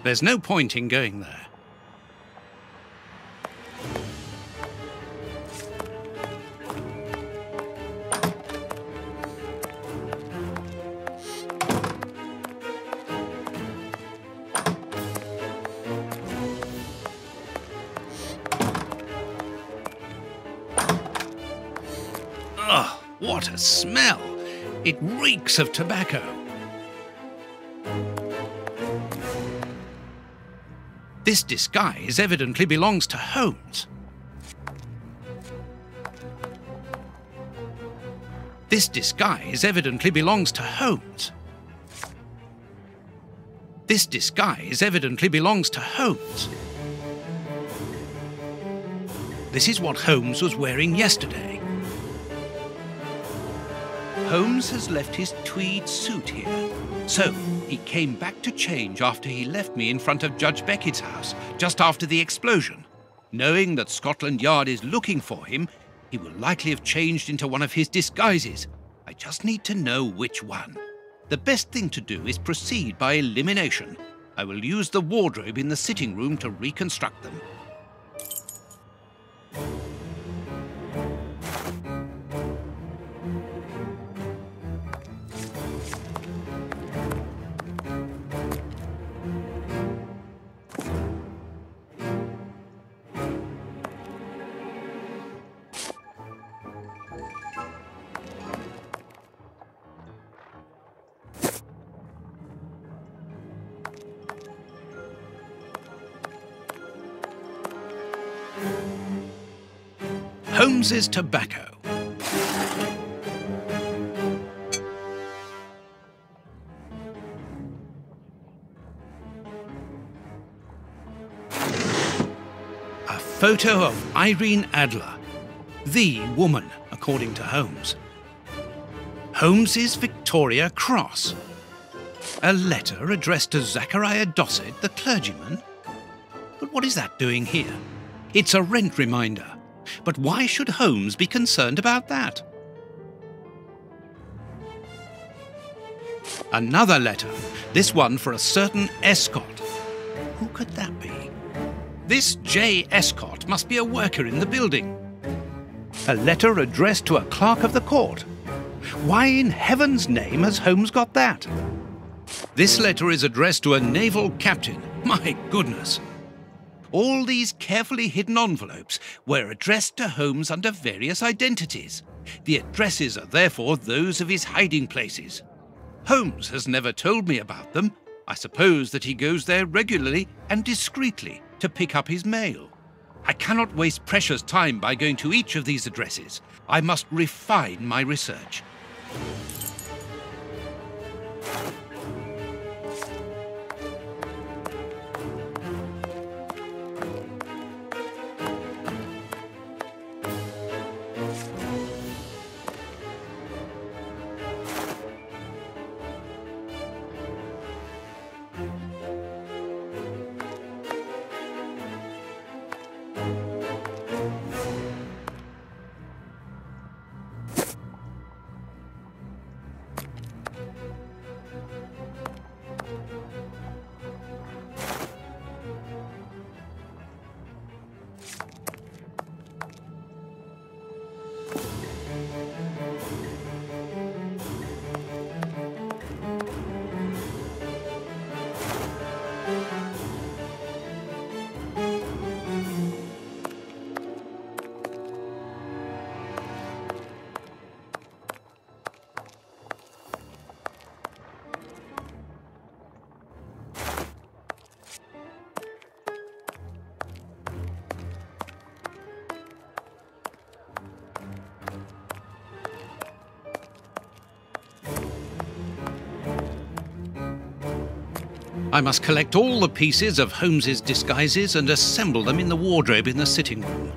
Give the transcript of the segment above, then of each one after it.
There's no point in going there. Ugh, what a smell! It reeks of tobacco. This disguise evidently belongs to Holmes. This disguise evidently belongs to Holmes. This disguise evidently belongs to Holmes. This is what Holmes was wearing yesterday. Holmes has left his tweed suit here. So, he came back to change after he left me in front of Judge Beckett's house, just after the explosion. Knowing that Scotland Yard is looking for him, he will likely have changed into one of his disguises. I just need to know which one. The best thing to do is proceed by elimination. I will use the wardrobe in the sitting room to reconstruct them. Holmes's tobacco. A photo of Irene Adler, the woman, according to Holmes. Holmes's Victoria Cross. A letter addressed to Zachariah Dossett, the clergyman. But what is that doing here? It's a rent reminder. But why should Holmes be concerned about that? Another letter, this one for a certain Escott. Who could that be? This J. Escott must be a worker in the building. A letter addressed to a clerk of the court. Why in heaven's name has Holmes got that? This letter is addressed to a naval captain. My goodness! All these carefully hidden envelopes were addressed to Holmes under various identities. The addresses are therefore those of his hiding places. Holmes has never told me about them. I suppose that he goes there regularly and discreetly to pick up his mail. I cannot waste precious time by going to each of these addresses. I must refine my research. I must collect all the pieces of Holmes's disguises and assemble them in the wardrobe in the sitting room.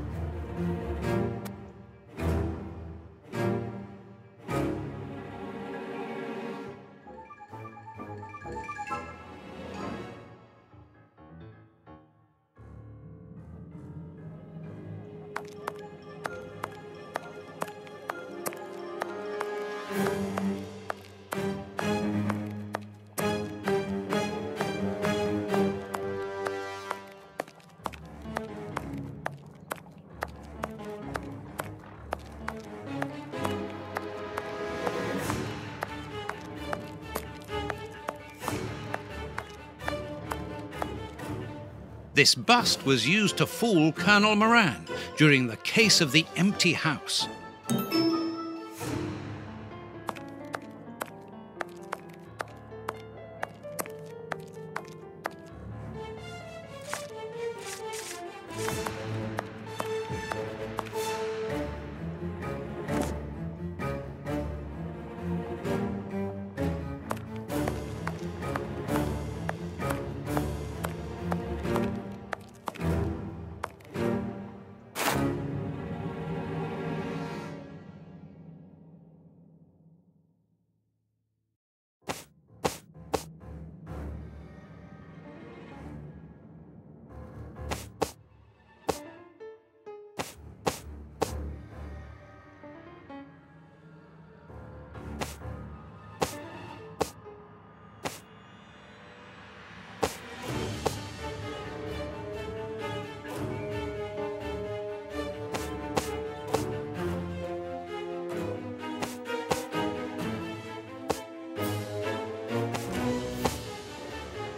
This bust was used to fool Colonel Moran during the case of the empty house.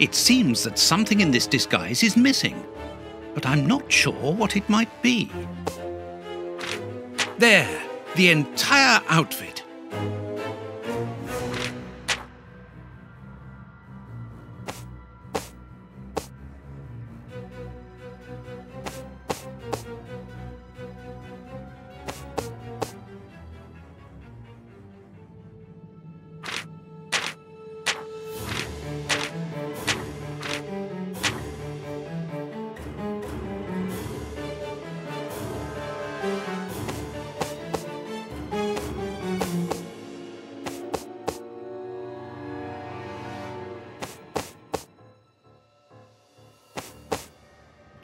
It seems that something in this disguise is missing, but I'm not sure what it might be. There, the entire outfit.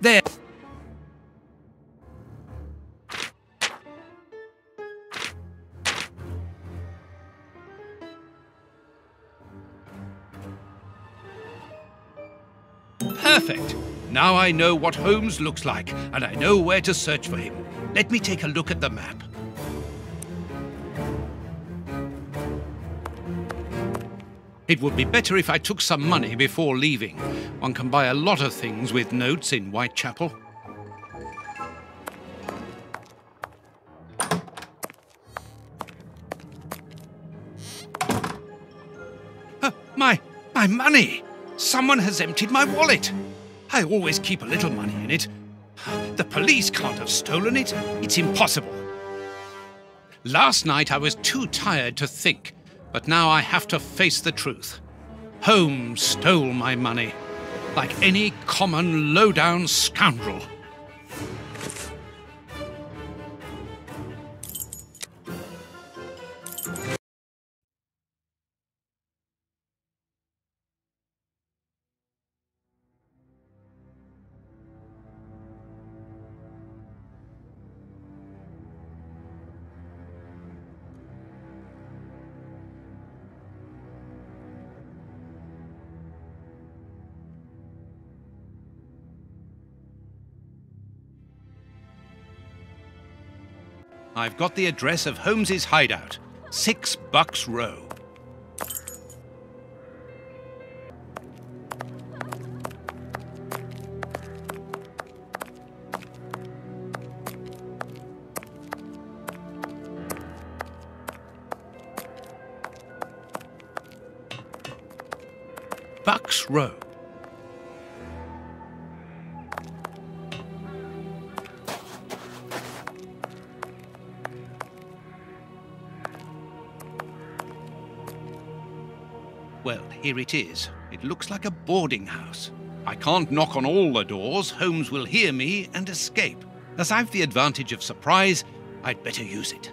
There. Perfect. Now I know what Holmes looks like, and I know where to search for him. Let me take a look at the map. It would be better if I took some money before leaving. One can buy a lot of things with notes in Whitechapel. My money! Someone has emptied my wallet. I always keep a little money in it. The police can't have stolen it. It's impossible. Last night I was too tired to think. But now I have to face the truth. Holmes stole my money, like any common low-down scoundrel. I've got the address of Holmes's hideout, 6 Bucks Row. Bucks Row. Well, here it is. It looks like a boarding house. I can't knock on all the doors. Holmes will hear me and escape. As I've the advantage of surprise, I'd better use it.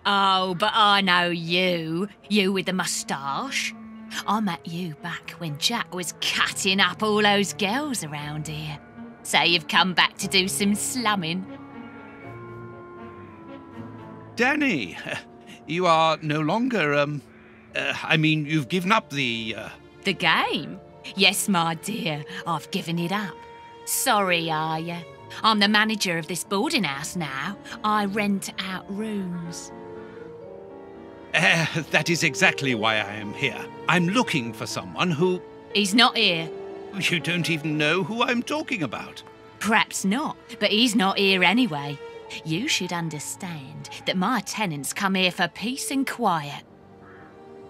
Oh, but I know you. You with the moustache. I met you back when Jack was cutting up all those girls around here. So you've come back to do some slumming. Danny, you are no longer, you've given up the... The game? Yes, my dear, I've given it up. Sorry, are you? I'm the manager of this boarding house now. I rent out rooms. That is exactly why I am here. I'm looking for someone who... He's not here. You don't even know who I'm talking about. Perhaps not, but he's not here anyway. You should understand that my tenants come here for peace and quiet.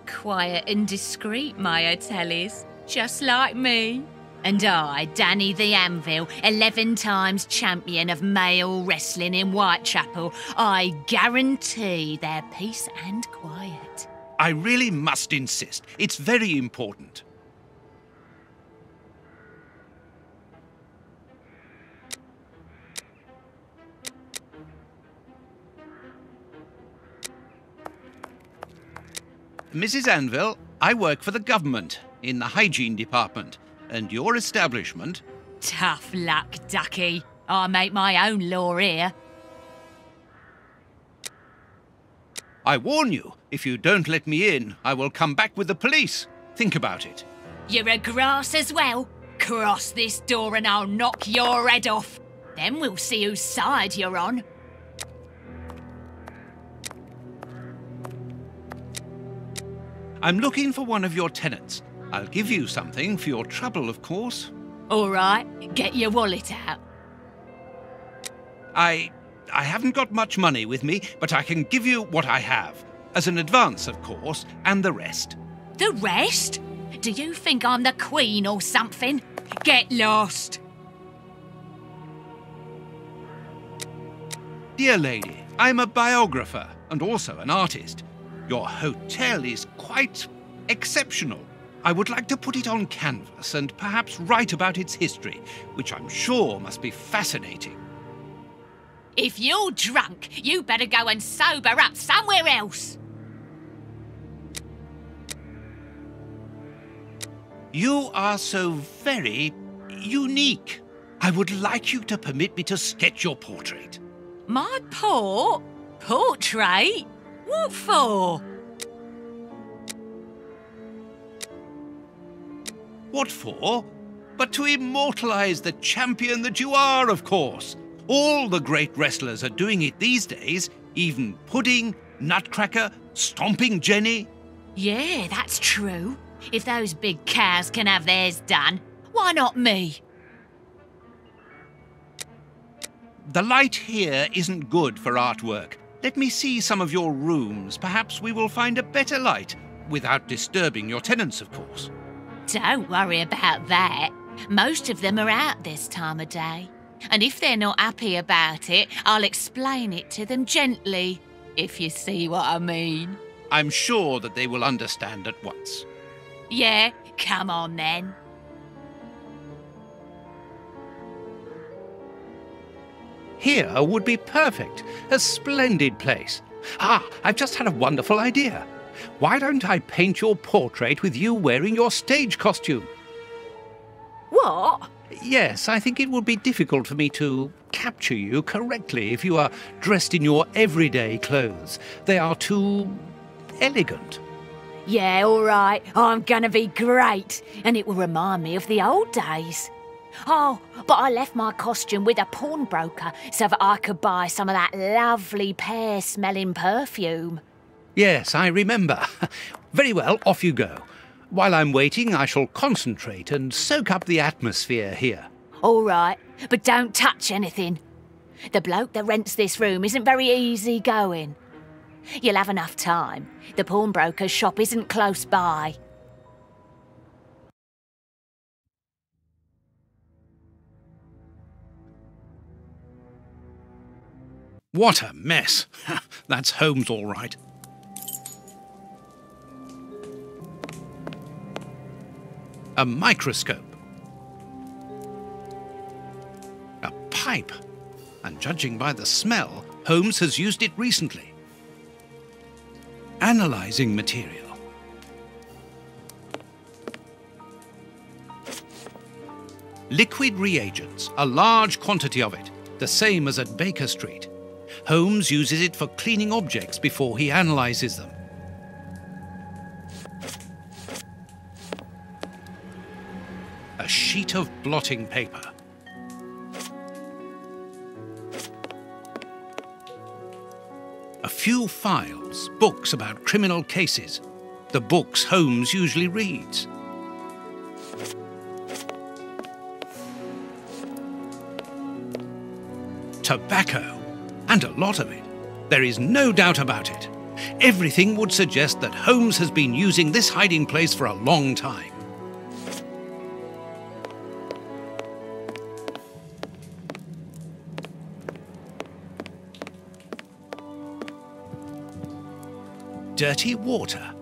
Quiet and discreet, my hotel is, just like me. And I, Danny the Anvil, 11 times champion of male wrestling in Whitechapel, I guarantee their peace and quiet. I really must insist. It's very important. Mrs. Anvil, I work for the government in the hygiene department, and your establishment... Tough luck, ducky. I make my own law here. I warn you, if you don't let me in, I will come back with the police. Think about it. You're a grass as well. Cross this door and I'll knock your head off. Then we'll see whose side you're on. I'm looking for one of your tenants. I'll give you something for your trouble, of course. All right, get your wallet out. I haven't got much money with me, but I can give you what I have. As an advance, of course, and the rest. The rest? Do you think I'm the Queen or something? Get lost. Dear lady, I'm a biographer and also an artist. Your hotel is quite exceptional. I would like to put it on canvas and perhaps write about its history, which I'm sure must be fascinating. If you're drunk, you better go and sober up somewhere else. You are so very unique. I would like you to permit me to sketch your portrait. My portrait? What for? What for? But to immortalize the champion that you are, of course. All the great wrestlers are doing it these days, even Pudding, Nutcracker, Stomping Jenny. Yeah, that's true. If those big cows can have theirs done, why not me? The light here isn't good for artwork. Let me see some of your rooms. Perhaps we will find a better light, without disturbing your tenants, of course. Don't worry about that. Most of them are out this time of day. And if they're not happy about it, I'll explain it to them gently, if you see what I mean. I'm sure that they will understand at once. Yeah, come on then. Here would be perfect. A splendid place. I've just had a wonderful idea. Why don't I paint your portrait with you wearing your stage costume? What? Yes, I think it would be difficult for me to capture you correctly if you are dressed in your everyday clothes. They are too elegant. Yeah, all right. I'm gonna be great. And it will remind me of the old days. Oh, but I left my costume with a pawnbroker so that I could buy some of that lovely pear-smelling perfume. Yes, I remember. Very well, off you go. While I'm waiting, I shall concentrate and soak up the atmosphere here. All right, but don't touch anything. The bloke that rents this room isn't very easy going. You'll have enough time. The pawnbroker's shop isn't close by. What a mess. That's Holmes all right. A microscope. A pipe. And judging by the smell, Holmes has used it recently. analysing material. Liquid reagents, a large quantity of it, the same as at Baker Street. Holmes uses it for cleaning objects before he analyses them. A sheet of blotting paper. A few files, books about criminal cases. The books Holmes usually reads. Tobacco, and a lot of it. There is no doubt about it. Everything would suggest that Holmes has been using this hiding place for a long time. Dirty water.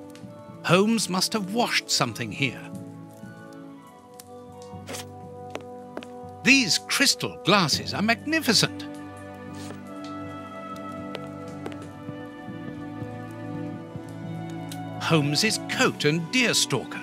Holmes must have washed something here. These crystal glasses are magnificent. Holmes's coat and deerstalker.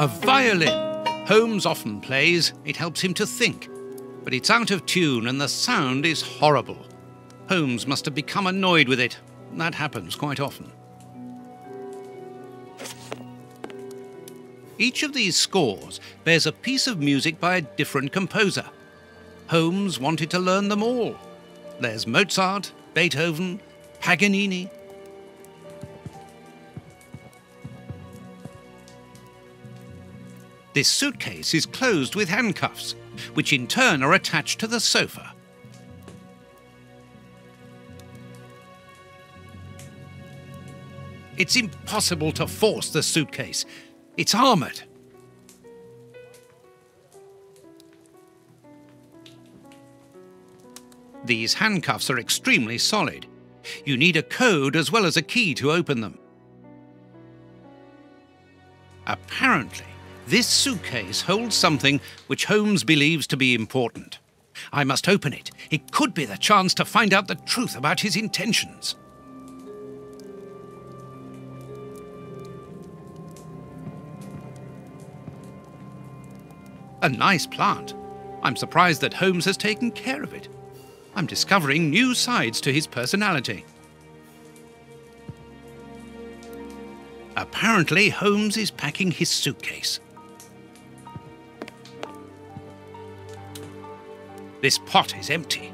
A violin. Holmes often plays. It helps him to think. But it's out of tune and the sound is horrible. Holmes must have become annoyed with it. That happens quite often. Each of these scores bears a piece of music by a different composer. Holmes wanted to learn them all. There's Mozart, Beethoven, Paganini. This suitcase is closed with handcuffs, which in turn are attached to the sofa. It's impossible to force the suitcase. It's armoured. These handcuffs are extremely solid. You need a code as well as a key to open them. Apparently, this suitcase holds something which Holmes believes to be important. I must open it. It could be the chance to find out the truth about his intentions. A nice plant. I'm surprised that Holmes has taken care of it. I'm discovering new sides to his personality. Apparently, Holmes is packing his suitcase. This pot is empty.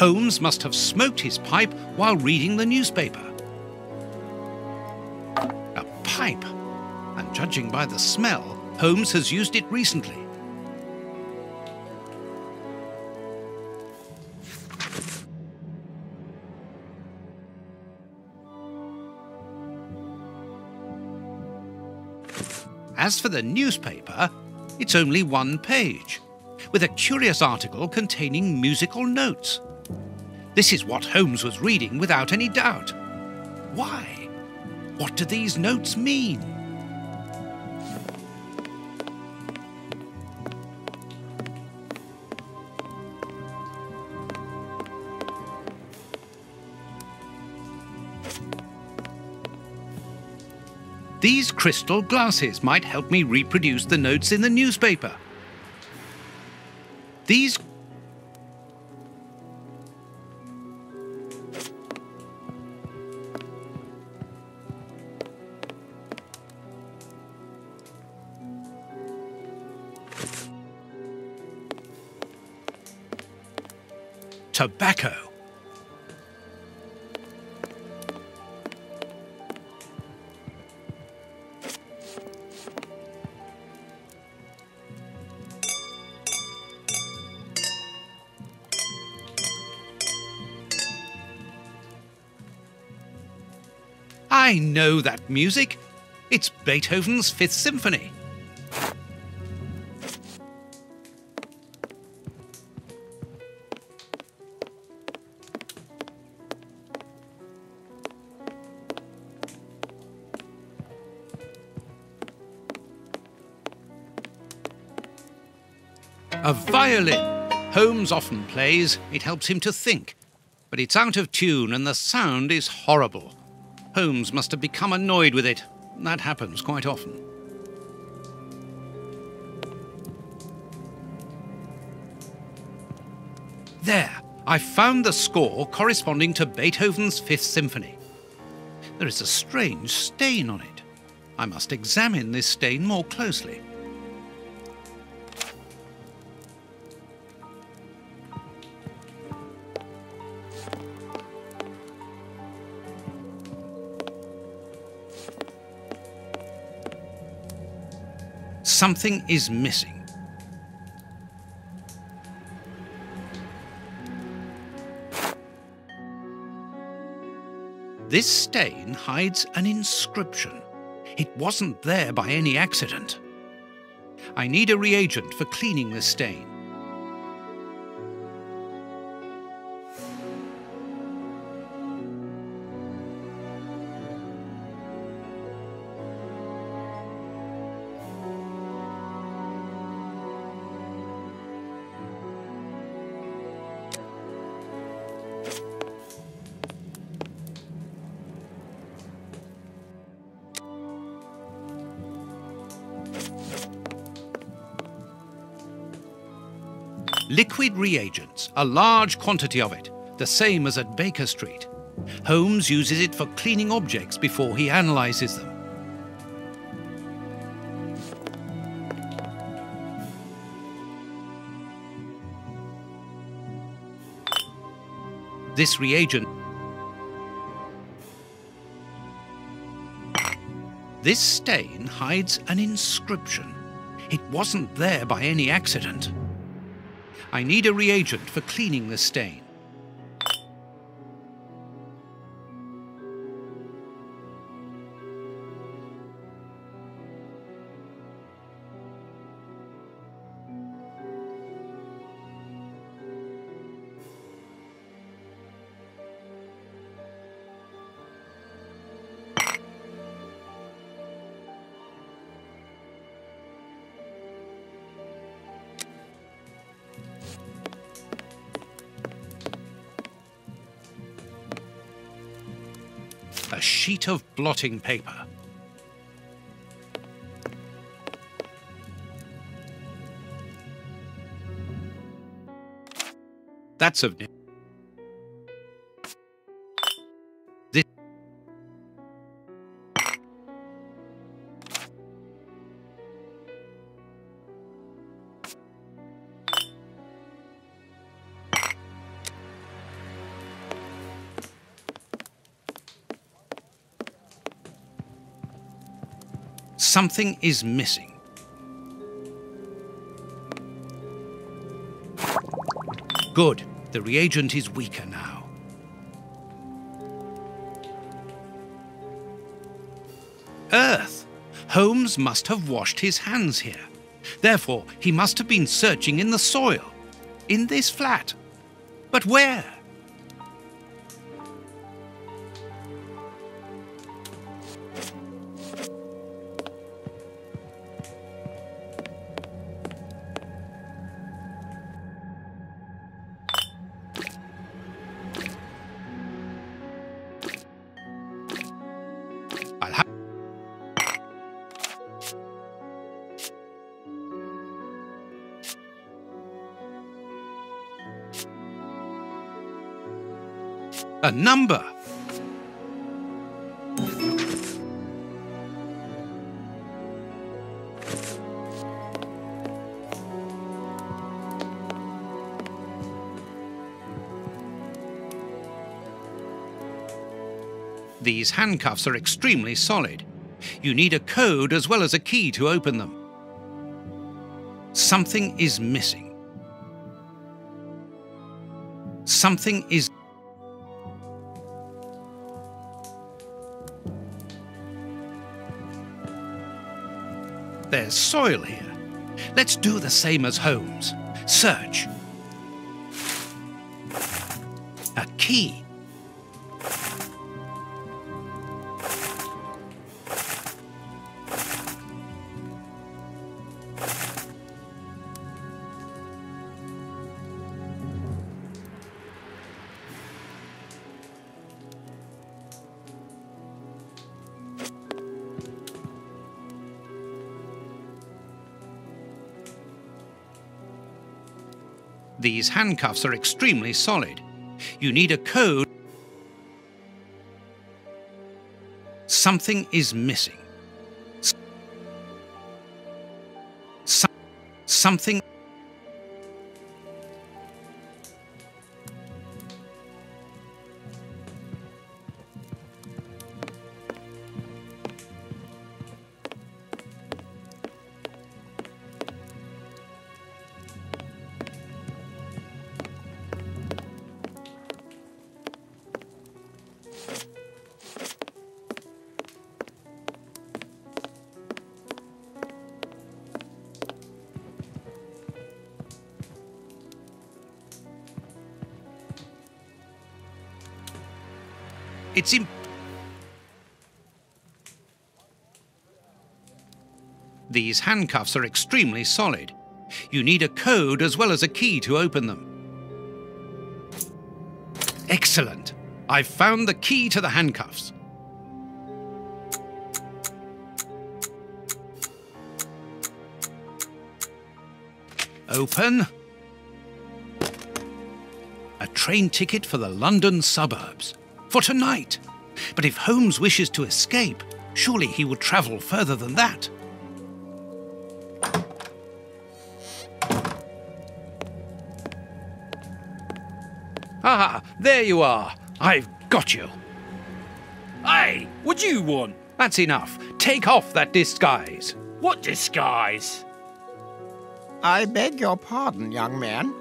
Holmes must have smoked his pipe while reading the newspaper. A pipe, and judging by the smell, Holmes has used it recently. As for the newspaper, it's only one page, with a curious article containing musical notes. This is what Holmes was reading without any doubt. Why? What do these notes mean? These crystal glasses might help me reproduce the notes in the newspaper. These tobacco. I know that music. It's Beethoven's Fifth Symphony. A violin. Holmes often plays. It helps him to think. But it's out of tune and the sound is horrible. Holmes must have become annoyed with it. That happens quite often. There, I found the score corresponding to Beethoven's Fifth Symphony. There is a strange stain on it. I must examine this stain more closely. Something is missing. This stain hides an inscription. It wasn't there by any accident. I need a reagent for cleaning the stain. Liquid reagents, a large quantity of it, the same as at Baker Street. Holmes uses it for cleaning objects before he analyses them. This stain hides an inscription. It wasn't there by any accident. I need a reagent for cleaning the stain. A sheet of blotting paper. That's of this. Something is missing. Good. The reagent is weaker now. Earth! Holmes must have washed his hands here. Therefore, he must have been searching in the soil. In this flat. But where? A number. These handcuffs are extremely solid. You need a code as well as a key to open them. Something is missing. Something is... There's soil here. Let's do the same as Holmes. Search. A key. These handcuffs are extremely solid. You need a code. Something is missing. Something. These handcuffs are extremely solid. You need a code as well as a key to open them. Excellent. I've found the key to the handcuffs. Open. A train ticket for the London suburbs. For tonight. But if Holmes wishes to escape, surely he would travel further than that. Ah, there you are. I've got you. Hey, what do you want? That's enough. Take off that disguise. What disguise? I beg your pardon, young man.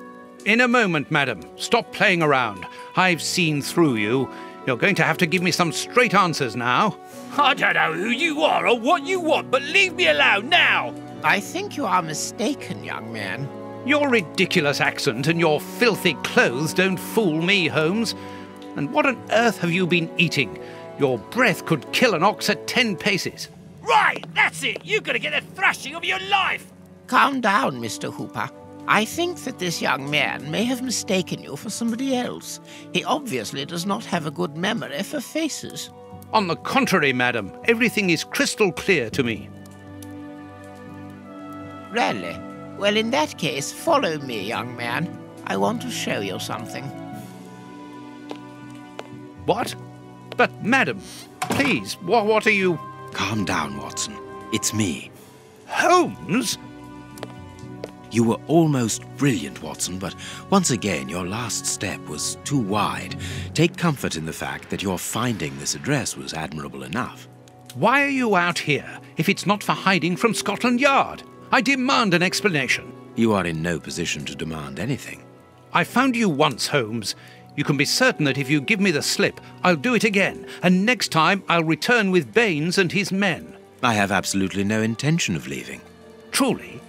In a moment, madam. Stop playing around. I've seen through you. You're going to have to give me some straight answers now. I don't know who you are or what you want, but leave me alone now! I think you are mistaken, young man. Your ridiculous accent and your filthy clothes don't fool me, Holmes. And what on earth have you been eating? Your breath could kill an ox at 10 paces. Right, that's it! You're gonna get the thrashing of your life! Calm down, Mr. Hooper. I think that this young man may have mistaken you for somebody else. He obviously does not have a good memory for faces. On the contrary, madam, everything is crystal clear to me. Really? Well, in that case, follow me, young man. I want to show you something. What? But, madam, please, what are you... Calm down, Watson. It's me. Holmes? You were almost brilliant, Watson, but once again, your last step was too wide. Take comfort in the fact that your finding this address was admirable enough. Why are you out here if it's not for hiding from Scotland Yard? I demand an explanation. You are in no position to demand anything. I found you once, Holmes. You can be certain that if you give me the slip, I'll do it again, and next time I'll return with Baines and his men. I have absolutely no intention of leaving. Truly?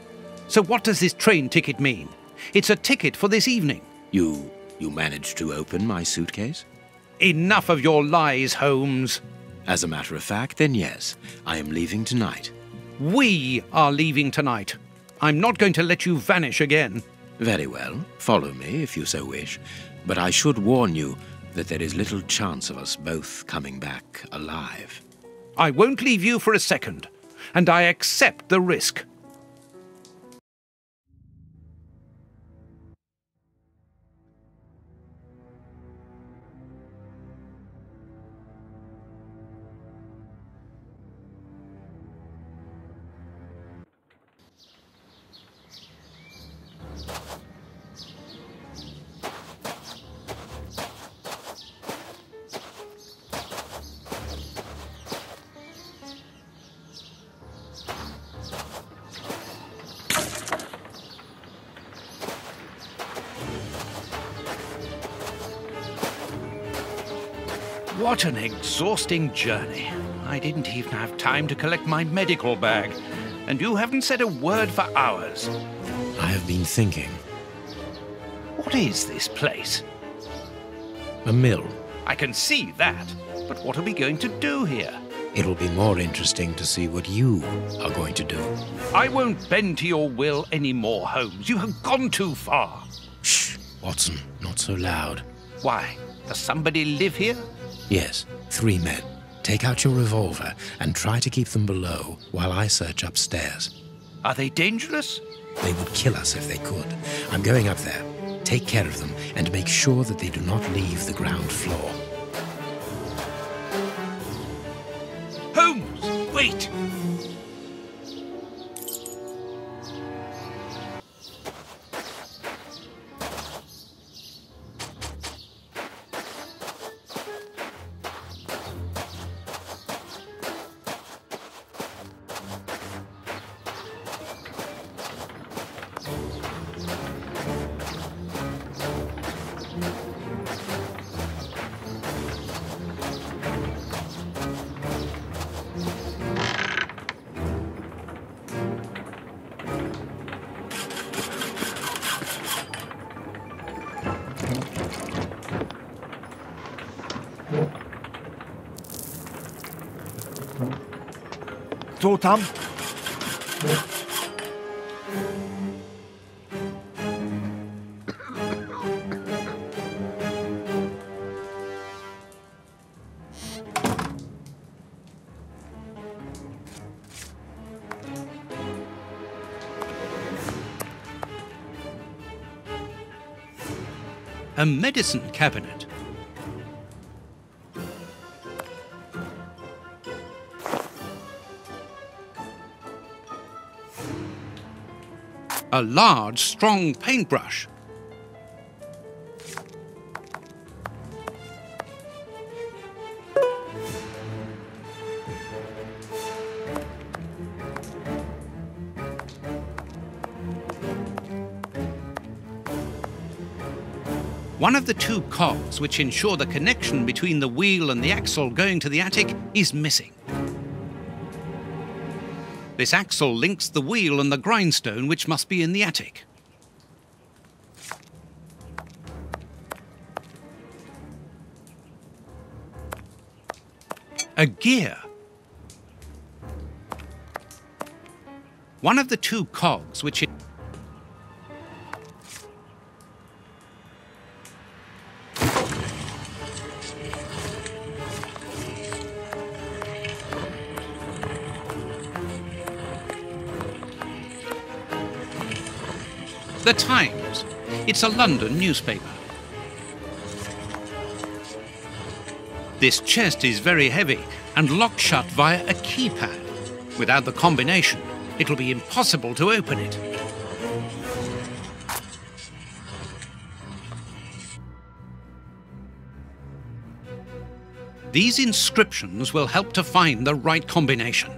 So what does this train ticket mean? It's a ticket for this evening. You managed to open my suitcase? Enough of your lies, Holmes. As a matter of fact, then yes, I am leaving tonight. We are leaving tonight. I'm not going to let you vanish again. Very well, follow me if you so wish, but I should warn you that there is little chance of us both coming back alive. I won't leave you for a second, and I accept the risk. What an exhausting journey. I didn't even have time to collect my medical bag. and you haven't said a word for hours. I have been thinking. What is this place? A mill. I can see that, but what are we going to do here? It'll be more interesting to see what you are going to do. I won't bend to your will anymore, Holmes. You have gone too far. Shh, Watson, not so loud. Why? Does somebody live here? Yes, 3 men. Take out your revolver and try to keep them below while I search upstairs. Are they dangerous? They would kill us if they could. I'm going up there. Take care of them and make sure that they do not leave the ground floor. Holmes, wait! Co tam? A medicine cabinet. A large, strong paintbrush. One of the 2 cogs which ensure the connection between the wheel and the axle going to the attic is missing. This axle links the wheel and the grindstone which must be in the attic. A gear. One of the 2 cogs which The Times. It's a London newspaper. This chest is very heavy and locked shut via a keypad. Without the combination, it'll be impossible to open it. These inscriptions will help to find the right combination.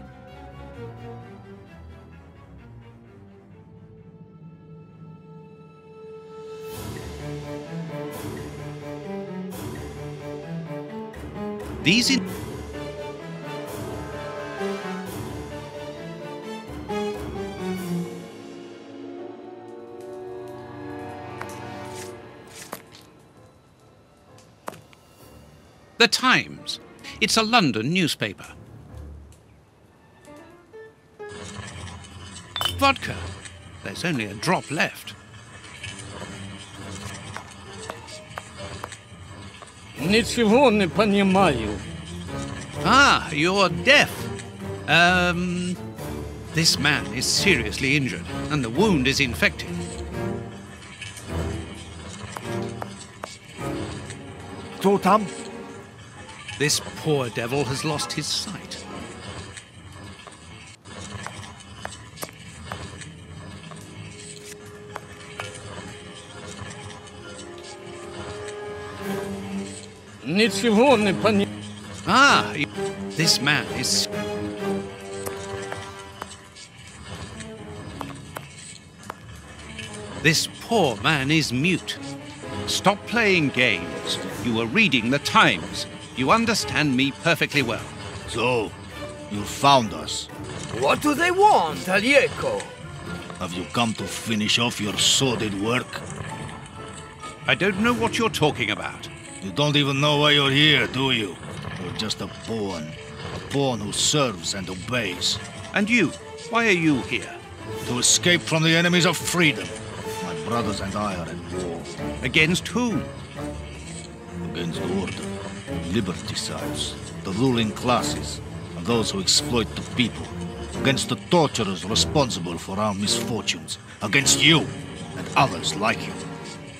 The Times. It's a London newspaper. Vodka. There's only a drop left. Ничего не понимаю. Ah, you're deaf. This man is seriously injured, and the wound is infected. Co tam? This poor devil has lost his sight. Ничего не понимаю. Ah, this man is... This poor man is mute. Stop playing games. You were reading the Times. You understand me perfectly well. So, you found us. What do they want, Alieco? Have you come to finish off your sordid work? I don't know what you're talking about. You don't even know why you're here, do you? You're just a pawn who serves and obeys. And you? Why are you here? To escape from the enemies of freedom. My brothers and I are at war. Against whom? Against order, liberticides, the ruling classes, and those who exploit the people. Against the torturers responsible for our misfortunes. Against you and others like you.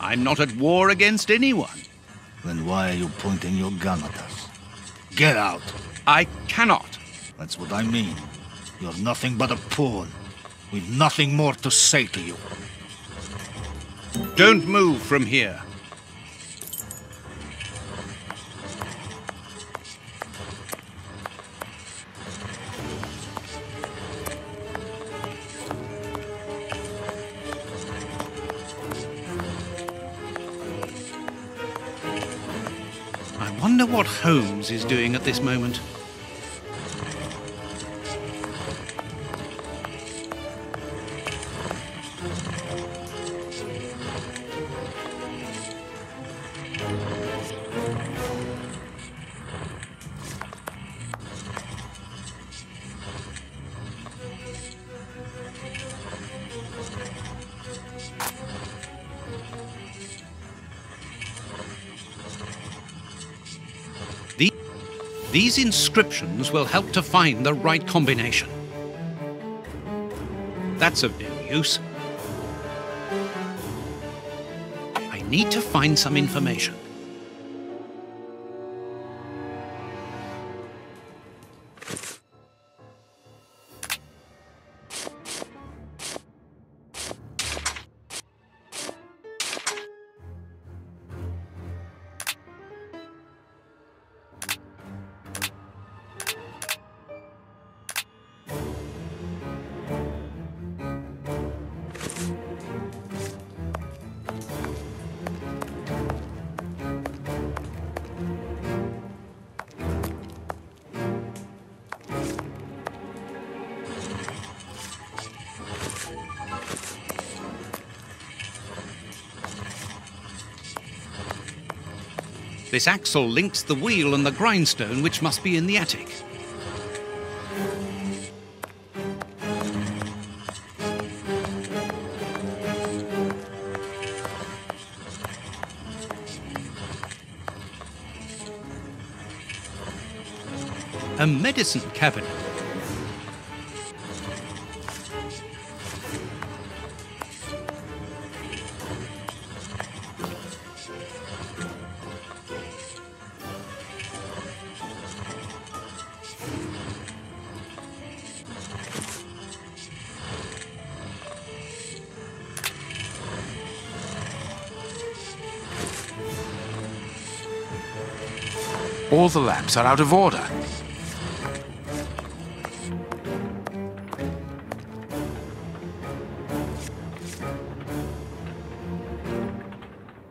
I'm not at war against anyone. Then why are you pointing your gun at us? Get out! I cannot. That's what I mean. You're nothing but a pawn, with nothing more to say to you. Don't move from here. I wonder what Holmes is doing at this moment. These inscriptions will help to find the right combination. That's of no use. I need to find some information. This axle links the wheel and the grindstone, which must be in the attic. A medicine cabinet. All the lamps are out of order.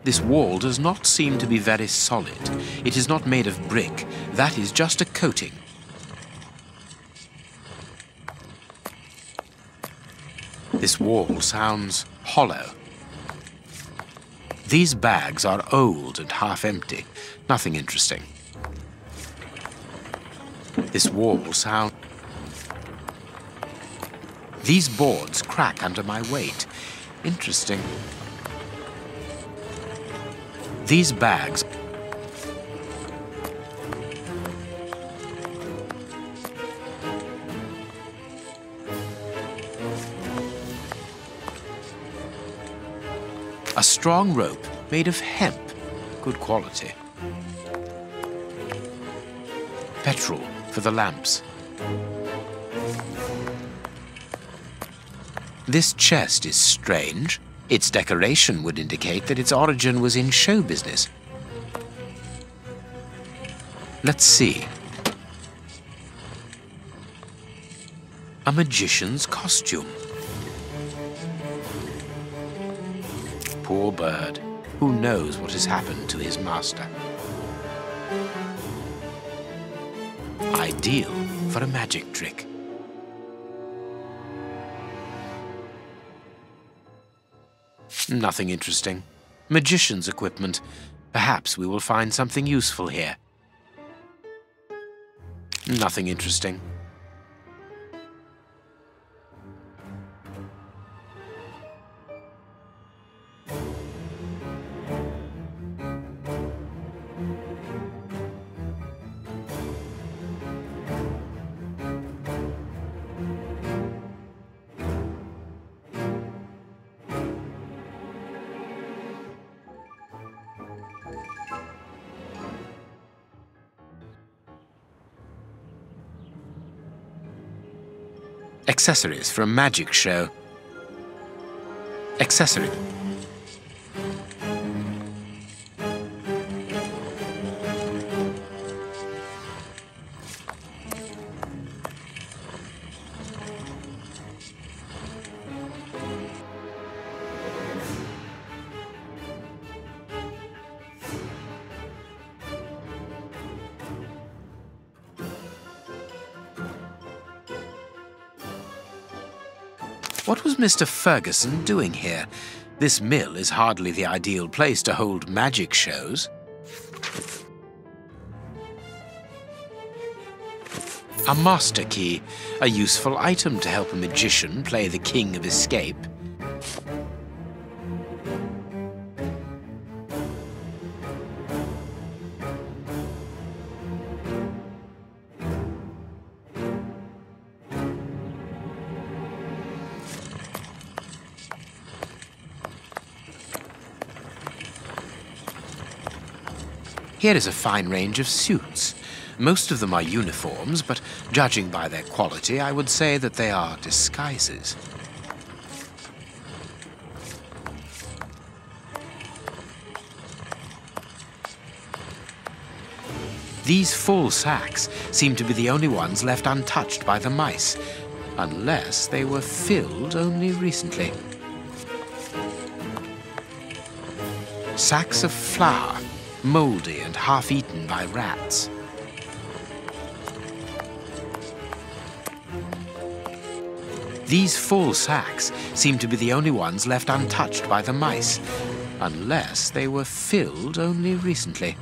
This wall does not seem to be very solid. It is not made of brick. That is just a coating. This wall sounds hollow. These bags are old and half empty. Nothing interesting. This wall sounds... These boards crack under my weight. Interesting. These bags... A strong rope made of hemp. Good quality. Petrol for the lamps. This chest is strange. Its decoration would indicate that its origin was in show business. Let's see. A magician's costume. Poor bird. Who knows what has happened to his master? Ideal for a magic trick. Nothing interesting. Magician's equipment. Perhaps we will find something useful here. Nothing interesting. Accessories for a magic show. Accessory. What was Mr. Ferguson doing here? This mill is hardly the ideal place to hold magic shows. A master key, a useful item to help a magician play the king of escape. Here is a fine range of suits. Most of them are uniforms, but judging by their quality, I would say that they are disguises. These full sacks seem to be the only ones left untouched by the mice, unless they were filled only recently. Sacks of flour, mouldy and half-eaten by rats. These full sacks seem to be the only ones left untouched by the mice, unless they were filled only recently.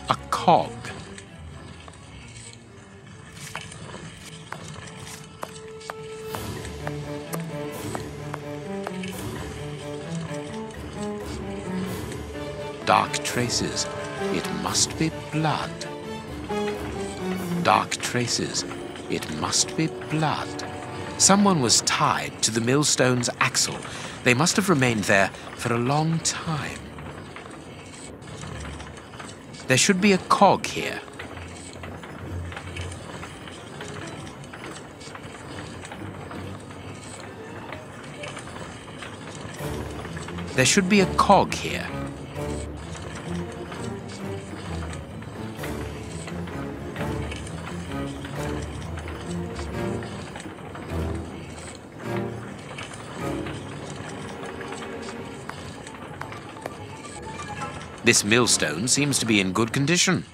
A cog. Dark traces. It must be blood. Dark traces. It must be blood. Someone was tied to the millstone's axle. They must have remained there for a long time. There should be a cog here. There should be a cog here. This millstone seems to be in good condition.